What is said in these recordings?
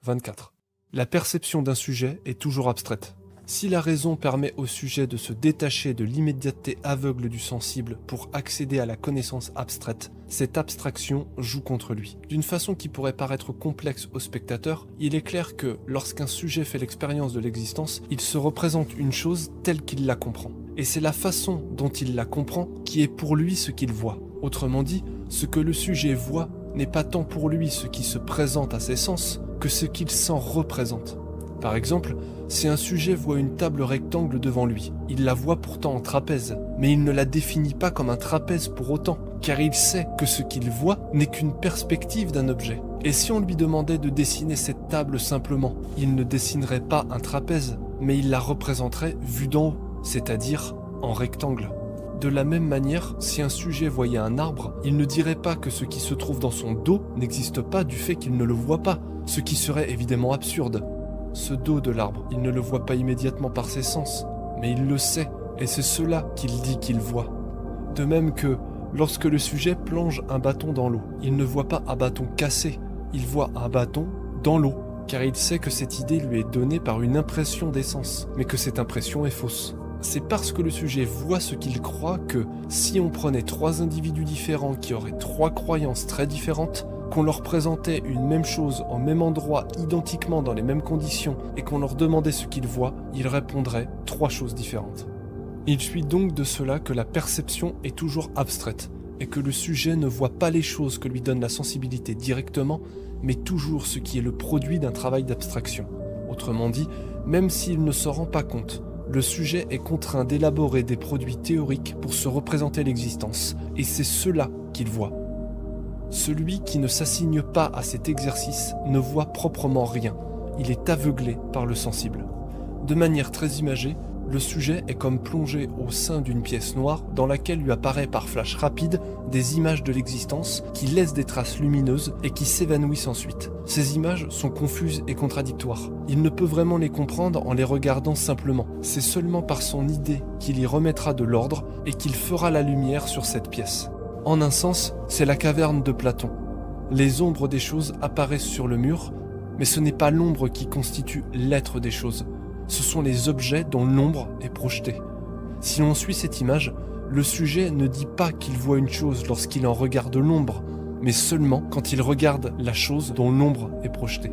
24. La perception d'un sujet est toujours abstraite. Si la raison permet au sujet de se détacher de l'immédiateté aveugle du sensible pour accéder à la connaissance abstraite, cette abstraction joue contre lui. D'une façon qui pourrait paraître complexe au spectateur, il est clair que, lorsqu'un sujet fait l'expérience de l'existence, il se représente une chose telle qu'il la comprend. Et c'est la façon dont il la comprend qui est pour lui ce qu'il voit. Autrement dit, ce que le sujet voit n'est pas tant pour lui ce qui se présente à ses sens que ce qu'il s'en représente. Par exemple, si un sujet voit une table rectangle devant lui, il la voit pourtant en trapèze, mais il ne la définit pas comme un trapèze pour autant, car il sait que ce qu'il voit n'est qu'une perspective d'un objet. Et si on lui demandait de dessiner cette table simplement, il ne dessinerait pas un trapèze, mais il la représenterait vue d'en haut, c'est-à-dire en rectangle. De la même manière, si un sujet voyait un arbre, il ne dirait pas que ce qui se trouve dans son dos n'existe pas du fait qu'il ne le voit pas, ce qui serait évidemment absurde. Ce dos de l'arbre, il ne le voit pas immédiatement par ses sens, mais il le sait, et c'est cela qu'il dit qu'il voit. De même que, lorsque le sujet plonge un bâton dans l'eau, il ne voit pas un bâton cassé, il voit un bâton dans l'eau, car il sait que cette idée lui est donnée par une impression des sens, mais que cette impression est fausse. C'est parce que le sujet voit ce qu'il croit que, si on prenait trois individus différents qui auraient trois croyances très différentes, qu'on leur présentait une même chose au même endroit identiquement dans les mêmes conditions et qu'on leur demandait ce qu'ils voient, ils répondraient trois choses différentes. Il suit donc de cela que la perception est toujours abstraite et que le sujet ne voit pas les choses que lui donne la sensibilité directement, mais toujours ce qui est le produit d'un travail d'abstraction. Autrement dit, même s'il ne s'en rend pas compte, le sujet est contraint d'élaborer des produits théoriques pour se représenter l'existence, et c'est cela qu'il voit. Celui qui ne s'assigne pas à cet exercice ne voit proprement rien, il est aveuglé par le sensible. De manière très imagée, le sujet est comme plongé au sein d'une pièce noire dans laquelle lui apparaît par flash rapide des images de l'existence qui laissent des traces lumineuses et qui s'évanouissent ensuite. Ces images sont confuses et contradictoires. Il ne peut vraiment les comprendre en les regardant simplement. C'est seulement par son idée qu'il y remettra de l'ordre et qu'il fera la lumière sur cette pièce. En un sens, c'est la caverne de Platon. Les ombres des choses apparaissent sur le mur, mais ce n'est pas l'ombre qui constitue l'être des choses. Ce sont les objets dont l'ombre est projetée. Si l'on suit cette image, le sujet ne dit pas qu'il voit une chose lorsqu'il en regarde l'ombre, mais seulement quand il regarde la chose dont l'ombre est projetée.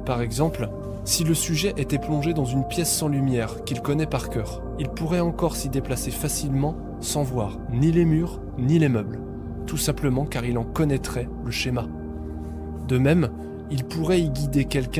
Par exemple, si le sujet était plongé dans une pièce sans lumière qu'il connaît par cœur, il pourrait encore s'y déplacer facilement sans voir ni les murs ni les meubles, tout simplement car il en connaîtrait le schéma. De même, il pourrait y guider quelqu'un